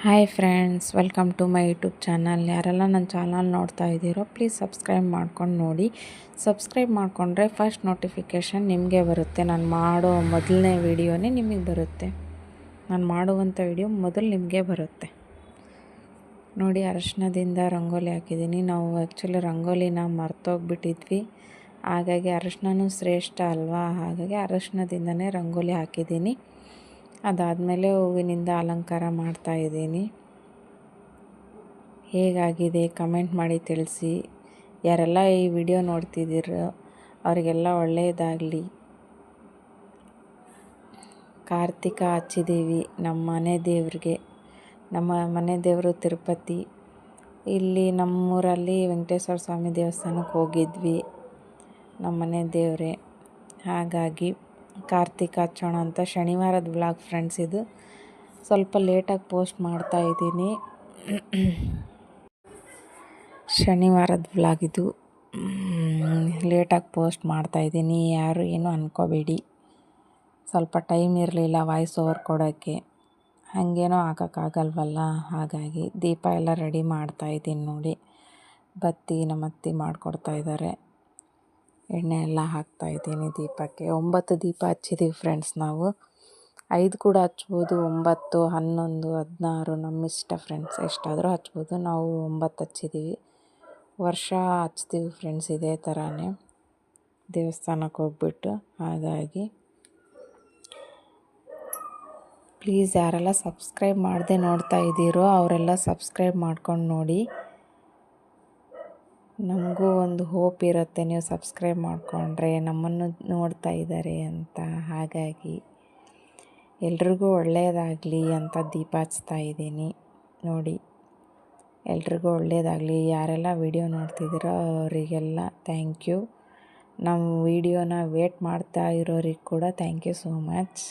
Hi friends, welcome to my YouTube channel. ಯಾರೆಲ್ಲ ನನ್ನ channel ನೋಡ್ತಾ ಇದ್ದೀರೋ ಪ್ಲೀಸ್ ಸಬ್ಸ್ಕ್ರೈಬ್ ಮಾಡ್ಕೊಂಡು ನೋಡಿ. ಸಬ್ಸ್ಕ್ರೈಬ್ ಮಾಡಿಕೊಂಡ್ರೆ ಫಸ್ಟ್ ನೋಟಿಫಿಕೇಷನ್ ನಿಮಗೆ ಬರುತ್ತೆ. ನಾನು ಮಾಡೋ ಮೊದಲನೇ ವಿಡಿಯೋನೇ ನಿಮಗೆ ಬರುತ್ತೆ. ನಾನು ಮಾಡುವಂಥ ವಿಡಿಯೋ ಮೊದಲು ನಿಮಗೆ ಬರುತ್ತೆ ನೋಡಿ. ಅರಶಿನದಿಂದ ರಂಗೋಲಿ ಹಾಕಿದ್ದೀನಿ. ನಾವು ಆ್ಯಕ್ಚುಲಿ ರಂಗೋಲಿನ ಮರ್ತೋಗ್ಬಿಟ್ಟಿದ್ವಿ, ಹಾಗಾಗಿ ಅರಶಿನೂ ಶ್ರೇಷ್ಠ ಅಲ್ವಾ, ಹಾಗಾಗಿ ಅರಶಿನದಿಂದನೇ ರಂಗೋಲಿ ಹಾಕಿದ್ದೀನಿ. ಅದಾದಮೇಲೆ ಹೂವಿನಿಂದ ಅಲಂಕಾರ ಮಾಡ್ತಾಯಿದ್ದೀನಿ. ಹೇಗಾಗಿದೆ ಕಮೆಂಟ್ ಮಾಡಿ ತಿಳಿಸಿ. ಯಾರೆಲ್ಲ ಈ ವಿಡಿಯೋ ನೋಡ್ತಿದ್ದೀರೋ ಅವರಿಗೆಲ್ಲ ಒಳ್ಳೆಯದಾಗಲಿ. ಕಾರ್ತಿಕ ಹಚ್ಚಿದ್ದೀವಿ ನಮ್ಮ ಮನೆ ದೇವ್ರಿಗೆ. ನಮ್ಮ ಮನೆ ದೇವರು ತಿರುಪತಿ. ಇಲ್ಲಿ ನಮ್ಮೂರಲ್ಲಿ ವೆಂಕಟೇಶ್ವರ ಸ್ವಾಮಿ ದೇವಸ್ಥಾನಕ್ಕೆ ಹೋಗಿದ್ವಿ, ನಮ್ಮ ಮನೆ ದೇವರೇ. ಹಾಗಾಗಿ ಕಾರ್ತಿಕ ಹಚ್ಚೋಣ ಅಂತ ಶನಿವಾರದ ವ್ಲಾಗ್ ಫ್ರೆಂಡ್ಸ್. ಇದು ಸ್ವಲ್ಪ ಲೇಟಾಗಿ ಪೋಸ್ಟ್ ಮಾಡ್ತಾಯಿದ್ದೀನಿ. ಶನಿವಾರದ ವ್ಲಾಗ್ ಇದು. ಲೇಟಾಗಿ ಪೋಸ್ಟ್ ಮಾಡ್ತಾಯಿದ್ದೀನಿ, ಯಾರು ಏನು ಅಂದ್ಕೋಬೇಡಿ. ಸ್ವಲ್ಪ ಟೈಮ್ ಇರಲಿಲ್ಲ ವಾಯ್ಸ್ ಓವರ್ ಕೊಡೋಕ್ಕೆ, ಹಾಗೇನೋ ಹಾಕೋಕ್ಕಾಗಲ್ವಲ್ಲ. ಹಾಗಾಗಿ ದೀಪ ಎಲ್ಲ ರೆಡಿ ಮಾಡ್ತಾಯಿದ್ದೀನಿ ನೋಡಿ. ಬತ್ತಿ ನಮ್ಮ ಅತ್ತೆ ಮಾಡಿಕೊಡ್ತಾಯಿದ್ದಾರೆ. ಎಣ್ಣೆ ಎಲ್ಲ ಹಾಕ್ತಾಯಿದ್ದೀನಿ ದೀಪಕ್ಕೆ. 9 ದೀಪ ಹಚ್ಚಿದ್ದೀವಿ ಫ್ರೆಂಡ್ಸ್ ನಾವು. 5 ಕೂಡ ಹಚ್ಬೋದು, 9, 11, 16 ನಮ್ಮ ಇಷ್ಟ ಫ್ರೆಂಡ್ಸ್. ಎಷ್ಟಾದರೂ ಹಚ್ಬೋದು. ನಾವು 9 ಹಚ್ಚಿದ್ದೀವಿ. ವರ್ಷ ಹಚ್ತೀವಿ ಫ್ರೆಂಡ್ಸ್ ಇದೇ ಥರನೇ ದೇವಸ್ಥಾನಕ್ಕೆ ಹೋಗ್ಬಿಟ್ಟು. ಹಾಗಾಗಿ ಪ್ಲೀಸ್ ಯಾರೆಲ್ಲ ಸಬ್ಸ್ಕ್ರೈಬ್ ಮಾಡದೆ ನೋಡ್ತಾ ಇದ್ದೀರೋ ಅವರೆಲ್ಲ ಸಬ್ಸ್ಕ್ರೈಬ್ ಮಾಡ್ಕೊಂಡು ನೋಡಿ. ನಮಗೂ ಒಂದು ಹೋಪ್ ಇರುತ್ತೆ, ನೀವು ಸಬ್ಸ್ಕ್ರೈಬ್ ಮಾಡಿಕೊಂಡ್ರೆ ನಮ್ಮನ್ನು ನೋಡ್ತಾ ಇದ್ದಾರೆ ಅಂತ. ಹಾಗಾಗಿ ಎಲ್ರಿಗೂ ಒಳ್ಳೆಯದಾಗಲಿ ಅಂತ ದೀಪ ಹಚ್ತಾ ಇದ್ದೀನಿ ನೋಡಿ. ಎಲ್ರಿಗೂ ಒಳ್ಳೆಯದಾಗಲಿ. ಯಾರೆಲ್ಲ ವಿಡಿಯೋ ನೋಡ್ತಿದ್ದೀರೋ ಅವರಿಗೆಲ್ಲ ಥ್ಯಾಂಕ್ ಯು. ನಮ್ಮ ವಿಡಿಯೋನ ವೇಟ್ ಮಾಡ್ತಾ ಇರೋರಿಗೆ ಕೂಡ ಥ್ಯಾಂಕ್ ಯು ಸೋ ಮಚ್.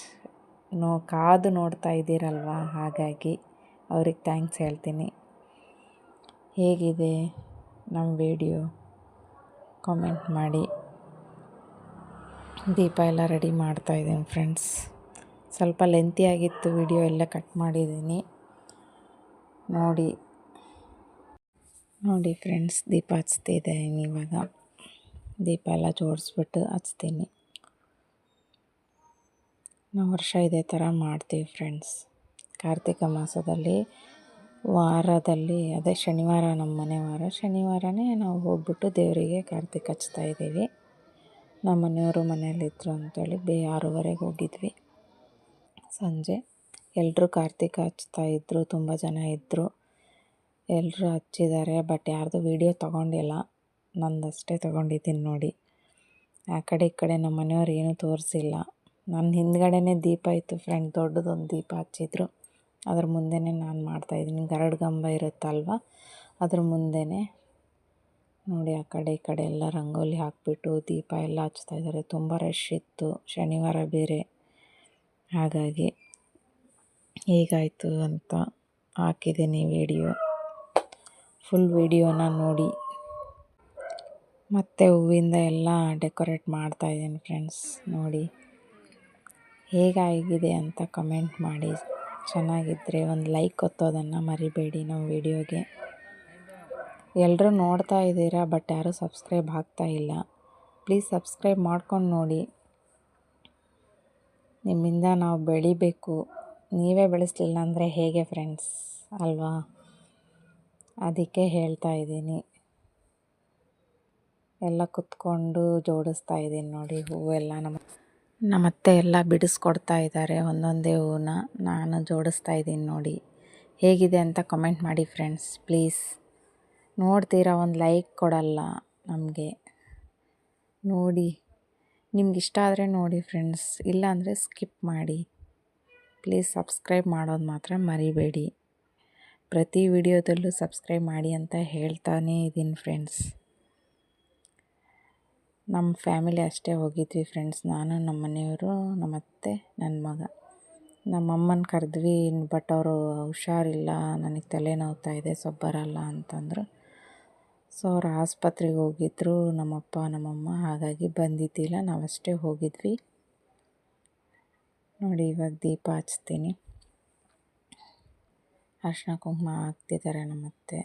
ಕಾದು ನೋಡ್ತಾ ಇದ್ದೀರಲ್ವ, ಹಾಗಾಗಿ ಅವ್ರಿಗೆ ಥ್ಯಾಂಕ್ಸ್ ಹೇಳ್ತೀನಿ. ಹೇಗಿದೆ ನಮ್ಮ ವಿಡಿಯೋ ಕಾಮೆಂಟ್ ಮಾಡಿ. ದೀಪ ಎಲ್ಲ ರೆಡಿ ಮಾಡ್ತಾಯಿದ್ದೀನಿ ಫ್ರೆಂಡ್ಸ್. ಸ್ವಲ್ಪ ಲೆಂತಿ ಆಗಿತ್ತು ವಿಡಿಯೋ, ಎಲ್ಲ ಕಟ್ ಮಾಡಿದ್ದೀನಿ ನೋಡಿ ಫ್ರೆಂಡ್ಸ್. ದೀಪ ಹಚ್ತಿದ್ದೀನಿ ಇವಾಗ. ದೀಪ ಎಲ್ಲ ಜೋಡಿಸ್ಬಿಟ್ಟು ಹಚ್ತೀನಿ. ನಾವು ವರ್ಷ ಇದೇ ಥರ ಮಾಡ್ತೀವಿ ಫ್ರೆಂಡ್ಸ್. ಕಾರ್ತಿಕ ಮಾಸದಲ್ಲಿ ವಾರದಲ್ಲಿ, ಅದೇ ಶನಿವಾರ ನಮ್ಮ ಮನೆ ವಾರ, ಶನಿವಾರನೇ ನಾವು ಹೋಗ್ಬಿಟ್ಟು ದೇವರಿಗೆ ಕಾರ್ತಿಕ ಹಚ್ತಾ ಇದ್ದೀವಿ. ನಮ್ಮ ಮನೆಯವರು ಮನೆಯಲ್ಲಿದ್ದರು ಅಂಥೇಳಿ 6:30ಗೆ ಹೋಗಿದ್ವಿ ಸಂಜೆ. ಎಲ್ಲರೂ ಕಾರ್ತಿಕ ಹಚ್ತಾಯಿದ್ರು, ತುಂಬ ಜನ ಇದ್ದರು. ಎಲ್ಲರೂ ಹಚ್ಚಿದ್ದಾರೆ, ಬಟ್ ಯಾರ್ದು ವೀಡಿಯೋ ತೊಗೊಂಡಿಲ್ಲ, ನಂದಷ್ಟೇ ತೊಗೊಂಡಿದ್ದೀನಿ ನೋಡಿ. ಆ ಕಡೆ ಈ ಕಡೆ ನಮ್ಮ ಮನೆಯವ್ರು ಏನೂ ತೋರಿಸಿಲ್ಲ. ನನ್ನ ಹಿಂದ್ಗಡೆನೇ ದೀಪ ಇತ್ತು ಫ್ರೆಂಡ್, ದೊಡ್ಡದೊಂದು ದೀಪ ಹಚ್ಚಿದ್ರು. ಅದ್ರ ಮುಂದೆನೇ ನಾನು ಮಾಡ್ತಾಯಿದ್ದೀನಿ. ಗರುಡಗಂಬ ಇರುತ್ತಲ್ವ, ಅದ್ರ ಮುಂದೆನೇ ನೋಡಿ. ಆ ಕಡೆ ಈ ಕಡೆ ಎಲ್ಲ ರಂಗೋಲಿ ಹಾಕಿಬಿಟ್ಟು ದೀಪ ಎಲ್ಲ ಹಚ್ತಾಯಿದ್ದಾರೆ. ತುಂಬ ರಶ್ ಇತ್ತು, ಶನಿವಾರ ಬೇರೆ. ಹಾಗಾಗಿ ಹೇಗಾಯಿತು ಅಂತ ಹಾಕಿದ್ದೀನಿ ವಿಡಿಯೋ. ಫುಲ್ ವಿಡಿಯೋನ ನೋಡಿ. ಮತ್ತು ಹೂವಿಂದ ಎಲ್ಲ ಡೆಕೋರೇಟ್ ಮಾಡ್ತಾಯಿದ್ದೀನಿ ಫ್ರೆಂಡ್ಸ್ ನೋಡಿ. ಹೇಗಾಗಿದೆ ಅಂತ ಕಮೆಂಟ್ ಮಾಡಿ. ಚೆನ್ನಾಗಿದ್ದರೆ ಒಂದು ಲೈಕ್ ಒತ್ತೋದನ್ನು ಮರಿಬೇಡಿ ನಮ್ಮ ವಿಡಿಯೋಗೆ. ಎಲ್ಲರೂ ನೋಡ್ತಾ ಇದ್ದೀರಾ, ಬಟ್ ಯಾರೂ ಸಬ್ಸ್ಕ್ರೈಬ್ ಆಗ್ತಾಯಿಲ್ಲ. ಪ್ಲೀಸ್ ಸಬ್ಸ್ಕ್ರೈಬ್ ಮಾಡ್ಕೊಂಡು ನೋಡಿ. ನಿಮ್ಮಿಂದ ನಾವು ಬೆಳಿಬೇಕು. ನೀವೇ ಬೆಳೆಸಲಿಲ್ಲ ಅಂದರೆ ಹೇಗೆ ಫ್ರೆಂಡ್ಸ್ ಅಲ್ವಾ? ಅದಕ್ಕೆ ಹೇಳ್ತಾ ಇದ್ದೀನಿ. ಎಲ್ಲ ಕುತ್ಕೊಂಡು ಜೋಡಿಸ್ತಾ ಇದ್ದೀನಿ ನೋಡಿ. ಹೂವೆಲ್ಲ ನಮ್ಮತ್ತೆ ಎಲ್ಲ ಬಿಡಿಸ್ಕೊಡ್ತಾ ಇದ್ದಾರೆ ಒಂದೊಂದೇ ಹೂವನ್ನ. ನಾನು ಜೋಡಿಸ್ತಾ ಇದ್ದೀನಿ ನೋಡಿ. ಹೇಗಿದೆ ಅಂತ ಕಮೆಂಟ್ ಮಾಡಿ ಫ್ರೆಂಡ್ಸ್ ಪ್ಲೀಸ್. ನೋಡ್ತೀರಾ, ಒಂದು ಲೈಕ್ ಕೊಡಲ್ಲ ನಮಗೆ. ನೋಡಿ, ನಿಮ್ಗೆ ಇಷ್ಟ ಆದರೆ ನೋಡಿ ಫ್ರೆಂಡ್ಸ್, ಇಲ್ಲಾಂದರೆ ಸ್ಕಿಪ್ ಮಾಡಿ. ಪ್ಲೀಸ್ ಸಬ್ಸ್ಕ್ರೈಬ್ ಮಾಡೋದು ಮಾತ್ರ ಮರಿಬೇಡಿ. ಪ್ರತಿ ವಿಡಿಯೋದಲ್ಲೂ ಸಬ್ಸ್ಕ್ರೈಬ್ ಮಾಡಿ ಅಂತ ಹೇಳ್ತಾನೇ ಇದ್ದೀನಿ ಫ್ರೆಂಡ್ಸ್. ನಮ್ಮ ಫ್ಯಾಮಿಲಿ ಅಷ್ಟೇ ಹೋಗಿದ್ವಿ ಫ್ರೆಂಡ್ಸ್. ನಾನು, ನಮ್ಮ ಮನೆಯವರು, ನಮ್ಮ ಅತ್ತೆ, ನನ್ನ ಮಗ. ನಮ್ಮಮ್ಮನ ಕರೆದ್ವಿ, ಬಟ್ ಅವರು ಹುಷಾರಿಲ್ಲ, ನನಗೆ ತಲೆ ನೋವ್ತಾ ಇದೆ, ಸ್ವಲ್ಪ ಬರಲ್ಲ ಅಂತಂದರು. ಸೊ ಅವ್ರು ಆಸ್ಪತ್ರೆಗೆ ಹೋಗಿದ್ದರು ನಮ್ಮಪ್ಪ ನಮ್ಮಮ್ಮ. ಹಾಗಾಗಿ ಬಂದಿದ್ದಿಲ್ಲ, ನಾವಷ್ಟೇ ಹೋಗಿದ್ವಿ ನೋಡಿ. ಇವಾಗ ದೀಪ ಹಚ್ತೀನಿ. ಅರಿಶಿನ ಕುಂಕುಮ ಹಾಕ್ತಿದ್ದಾರೆ ನಮ್ಮತ್ತೆ.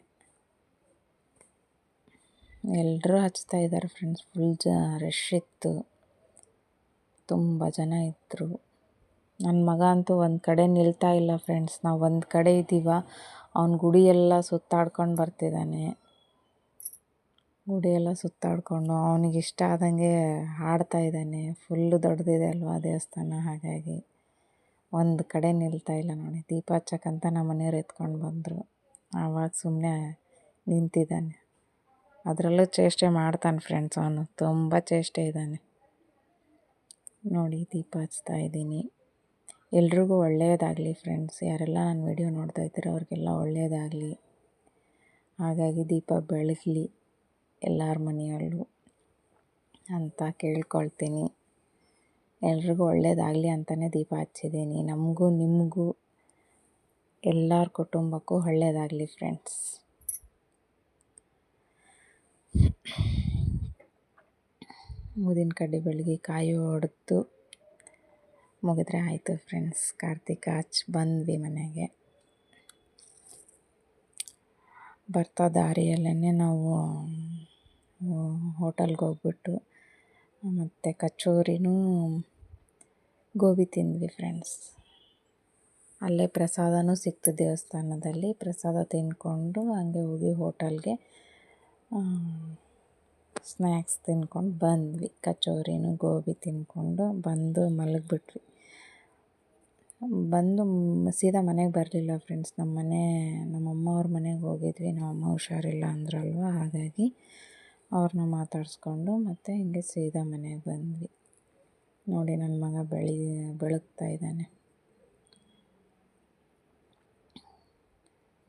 ಎಲ್ಲರೂ ಹಚ್ತಾ ಇದ್ದಾರೆ ಫ್ರೆಂಡ್ಸ್. ಫುಲ್ ರಶ್ ಇತ್ತು, ತುಂಬ ಜನ ಇದ್ದರು. ನನ್ನ ಮಗ ಅಂತೂ ಒಂದು ಕಡೆ ನಿಲ್ತಾ ಇಲ್ಲ ಫ್ರೆಂಡ್ಸ್. ನಾವು ಒಂದು ಕಡೆ ಇದ್ದೀವ, ಅವನ ಗುಡಿಯೆಲ್ಲ ಸುತ್ತಾಡ್ಕೊಂಡು ಬರ್ತಿದ್ದಾನೆ. ಗುಡಿಯೆಲ್ಲ ಸುತ್ತಾಡಿಕೊಂಡು ಅವನಿಗೆ ಇಷ್ಟ ಆದಂಗೆ ಹಾಡ್ತಾ ಇದ್ದಾನೆ. ಫುಲ್ಲು ದೊಡ್ಡದಿದೆ ಅಲ್ವಾ ದೇವಸ್ಥಾನ, ಹಾಗಾಗಿ ಒಂದು ಕಡೆ ನಿಲ್ತಾ ಇಲ್ಲ ನೋಡಿ. ದೀಪ ಹಚ್ಚಕ್ಕಂತ ನಮ್ಮ ಮನೆಯವ್ರು ಎತ್ಕೊಂಡು ಬಂದರು, ಆವಾಗ ಸುಮ್ಮನೆ ನಿಂತಿದ್ದಾನೆ. ಅದರಲ್ಲೂ ಚೇಷ್ಟೆ ಮಾಡ್ತಾನೆ ಫ್ರೆಂಡ್ಸ್, ಅವನು ತುಂಬ ಚೇಷ್ಟೆ ಇದ್ದಾನೆ ನೋಡಿ. ದೀಪ ಹಚ್ತಾ ಇದ್ದೀನಿ. ಎಲ್ರಿಗೂ ಒಳ್ಳೆಯದಾಗಲಿ ಫ್ರೆಂಡ್ಸ್. ಯಾರೆಲ್ಲ ನನ್ನ ವಿಡಿಯೋ ನೋಡ್ತಾ ಇದ್ದೀರೋ ಅವ್ರಿಗೆಲ್ಲ ಒಳ್ಳೆಯದಾಗಲಿ, ಹಾಗಾಗಿ ದೀಪ ಬೆಳಗಲಿ ಎಲ್ಲರ ಮನೆಯಲ್ಲೂ ಅಂತ ಕೇಳ್ಕೊಳ್ತೀನಿ. ಎಲ್ರಿಗೂ ಒಳ್ಳೆಯದಾಗಲಿ ಅಂತಲೇ ದೀಪ ಹಚ್ಚಿದ್ದೀನಿ. ನಮಗೂ ನಿಮಗೂ ಎಲ್ಲರ ಕುಟುಂಬಕ್ಕೂ ಒಳ್ಳೆಯದಾಗಲಿ ಫ್ರೆಂಡ್ಸ್. ಊದಿನ ಕಡ್ಡಿ ಬೆಳಗ್ಗೆ ಕಾಯಿ ಹೊಡೆದು ಮುಗಿದ್ರೆ ಆಯಿತು ಫ್ರೆಂಡ್ಸ್. ಕಾರ್ತಿಕ ಹಚ್ಚಿ ಬಂದ್ವಿ ಮನೆಗೆ. ಬರ್ತಾ ದಾರಿಯಲ್ಲೇ ನಾವು ಹೋಟೆಲ್ಗೆ ಹೋಗ್ಬಿಟ್ಟು ಮತ್ತು ಕಚೋರಿನೂ ಗೋಬಿ ತಿಂದ್ವಿ ಫ್ರೆಂಡ್ಸ್. ಅಲ್ಲೇ ಪ್ರಸಾದನೂ ಸಿಕ್ತು ದೇವಸ್ಥಾನದಲ್ಲಿ. ಪ್ರಸಾದ ತಿಂದ್ಕೊಂಡು ಹಂಗೆ ಹೋಗಿ ಹೋಟೆಲ್ಗೆ ಸ್ನ್ಯಾಕ್ಸ್ ತಿನ್ಕೊಂಡು ಬಂದ್ವಿ. ಕಚೋರಿನೂ ಗೋಬಿ ತಿಂದ್ಕೊಂಡು ಬಂದು ಮಲಗಿಬಿಟ್ವಿ. ಬಂದು ಸೀದಾ ಮನೆಗೆ ಬರಲಿಲ್ಲ ಫ್ರೆಂಡ್ಸ್. ನಮ್ಮಮ್ಮ ಅವ್ರ ಮನೆಗೆ ಹೋಗಿದ್ವಿ. ನಮ್ಮಮ್ಮ ಹುಷಾರಿಲ್ಲ ಅಂದ್ರಲ್ವ, ಹಾಗಾಗಿ ಅವ್ರನ್ನ ಮಾತಾಡಿಸ್ಕೊಂಡು ಮತ್ತು ಹಿಂಗೆ ಸೀದಾ ಮನೆಗೆ ಬಂದ್ವಿ. ನೋಡಿ ನನ್ನ ಮಗ ಬೆಳಗ್ತಾ ಇದ್ದಾನೆ.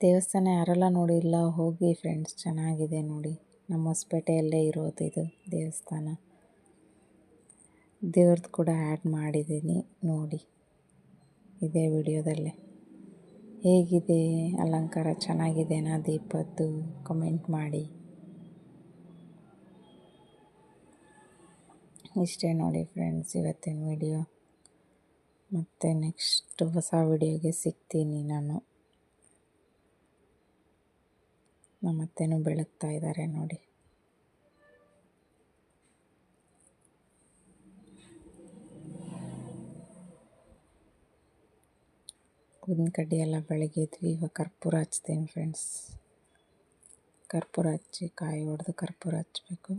ದೇವಸ್ಥಾನ ಯಾರೆಲ್ಲ ನೋಡಿಲ್ಲ ಹೋಗಿ ಫ್ರೆಂಡ್ಸ್, ಚೆನ್ನಾಗಿದೆ ನೋಡಿ. ನಮ್ಮ ಹೊಸಪೇಟೆಯಲ್ಲೇ ಇರೋದು ಇದು ದೇವಸ್ಥಾನ. ದೇವ್ರದ್ದು ಕೂಡ ಆ್ಯಡ್ ಮಾಡಿದ್ದೀನಿ ನೋಡಿ ಇದೇ ವಿಡಿಯೋದಲ್ಲೇ. ಹೇಗಿದೆ ಅಲಂಕಾರ, ಚೆನ್ನಾಗಿದೆನಾ ದೀಪದ್ದು? ಕಮೆಂಟ್ ಮಾಡಿ. ಇಷ್ಟೇ ನೋಡಿ ಫ್ರೆಂಡ್ಸ್ ಇವತ್ತಿನ ವಿಡಿಯೋ. ಮತ್ತು ನೆಕ್ಸ್ಟ್ ಹೊಸ ವಿಡಿಯೋಗೆ ಸಿಗ್ತೀನಿ ನಾನು. ನಮ್ಮತ್ತೆನೂ ಬೆಳಗ್ತಾ ಇದ್ದಾರೆ ನೋಡಿ. ಊದಿನ ಕಡ್ಡಿ ಎಲ್ಲ ಬೆಳಗಿದ್ವಿ. ಇವಾಗ ಕರ್ಪೂರ ಹಚ್ತೀನಿ ಫ್ರೆಂಡ್ಸ್. ಕರ್ಪೂರ ಹಚ್ಚಿ ಕಾಯಿ ಹೊಡೆದು ಕರ್ಪೂರ ಹಚ್ಚಬೇಕು.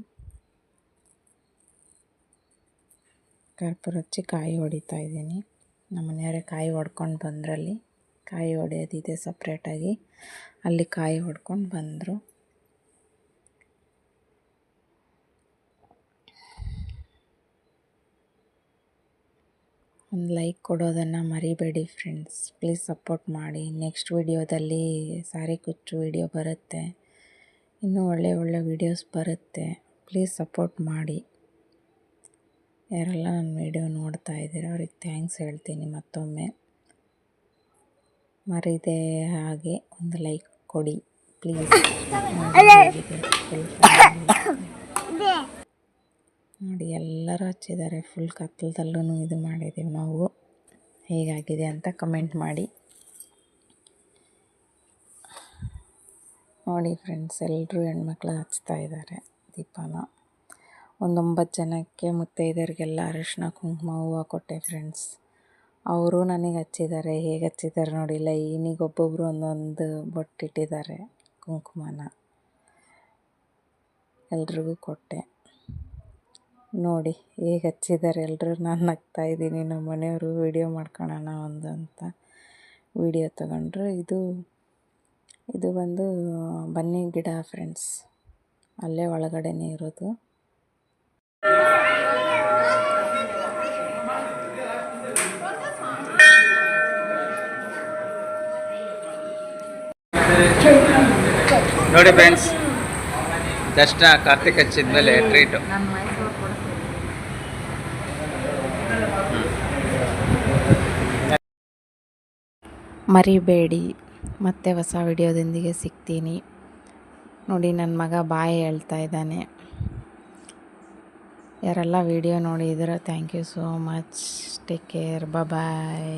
ಕರ್ಪೂರ ಹಚ್ಚಿ ಕಾಯಿ ಹೊಡಿತಾ ಇದ್ದೀನಿ. ನಮ್ಮ ಮನೆಯವರೇ ಕಾಯಿ ಹೊಡ್ಕೊಂಡು ಬಂದ್ರಲ್ಲಿ. ಕಾಯಿ ಹೊಡೆಯೋದಿದೆ ಸಪ್ರೇಟಾಗಿ, ಅಲ್ಲಿ ಕಾಯಿ ಹೊಡ್ಕೊಂಡು ಬಂದರು. ಒಂದು ಲೈಕ್ ಕೊಡೋದನ್ನು ಮರಿಬೇಡಿ ಫ್ರೆಂಡ್ಸ್. ಪ್ಲೀಸ್ ಸಪೋರ್ಟ್ ಮಾಡಿ. ನೆಕ್ಸ್ಟ್ ವಿಡಿಯೋದಲ್ಲಿ ಸಾರಿ ಕುಚ್ಚು ವಿಡಿಯೋ ಬರುತ್ತೆ, ಇನ್ನೂ ಒಳ್ಳೆ ವಿಡಿಯೋಸ್ ಬರುತ್ತೆ. ಪ್ಲೀಸ್ ಸಪೋರ್ಟ್ ಮಾಡಿ. ಯಾರೆಲ್ಲ ನನ್ನ ವಿಡಿಯೋ ನೋಡ್ತಾ ಇದ್ದೀರೋ ಅವ್ರಿಗೆ ಥ್ಯಾಂಕ್ಸ್ ಹೇಳ್ತೀನಿ ಮತ್ತೊಮ್ಮೆ. ಮರಿದೇ ಹಾಗೆ ಒಂದು ಲೈಕ್ ಕೊಡಿ ಪ್ಲೀಸ್. ನೋಡಿ ಎಲ್ಲರೂ ಹಚ್ಚಿದ್ದಾರೆ. ಫುಲ್ ಕತ್ತಲದಲ್ಲೂ ಇದು ಮಾಡಿದ್ದೀವಿ ನಾವು. ಹೇಗಾಗಿದೆ ಅಂತ ಕಮೆಂಟ್ ಮಾಡಿ. ನೋಡಿ ಫ್ರೆಂಡ್ಸ್, ಎಲ್ಲರೂ ಹೆಣ್ಮಕ್ಳು ಹಚ್ತಾ ಇದ್ದಾರೆ ದೀಪನ. ಒಂದು 9 ಜನಕ್ಕೆ ಮುತ್ತೈದೆಯರಿಗೆಲ್ಲ ಅರಿಶಿನ ಕುಂಕುಮ ಹೂವು ಕೊಟ್ಟೆ ಫ್ರೆಂಡ್ಸ್. ಅವರು ನನಗೆ ಹಚ್ಚಿದ್ದಾರೆ. ಹೇಗೆ ಹಚ್ಚಿದ್ದಾರೆ ನೋಡಿ, ಲೈನಿಗೆ ಒಬ್ಬೊಬ್ಬರು ಒಂದೊಂದು ಬೊಟ್ಟಿಟ್ಟಿದ್ದಾರೆ ಕುಂಕುಮನ. ಎಲ್ರಿಗೂ ಕೊಟ್ಟೆ ನೋಡಿ ಹೇಗೆ ಹಚ್ಚಿದ್ದಾರೆ ಎಲ್ಲರೂ. ನಾನು ನಗ್ತಾ ಇದ್ದೀನಿ. ನಮ್ಮ ಮನೆಯವರು ವಿಡಿಯೋ ಮಾಡ್ಕೊಳ್ಳೋಣ ಒಂದು ಅಂತ ವಿಡಿಯೋ ತಗೊಂಡ್ರು. ಇದು ಬಂದು ಬನ್ನಿ ಗಿಡ ಫ್ರೆಂಡ್ಸ್, ಅಲ್ಲೇ ಒಳಗಡೆನೇ ಇರೋದು. ನೋಡಿ ಫ್ರೆಂಡ್ಸ್, ದರ್ಶನ ಕಾರ್ತಿಕ್ ಹಚ್ಚಿದ ಮೇಲೆ ಟ್ರೀಟು. ಮರಿಬೇಡಿ, ಮತ್ತೆ ಹೊಸ ವಿಡಿಯೋದೊಂದಿಗೆ ಸಿಗ್ತೀನಿ ನೋಡಿ. ನನ್ನ ಮಗ ಬಾಯ್ ಹೇಳ್ತಾ ಇದ್ದಾನೆ. ಯಾರೆಲ್ಲ ವಿಡಿಯೋ ನೋಡಿದ್ದೀರೋ thank you so much. Take care, bye.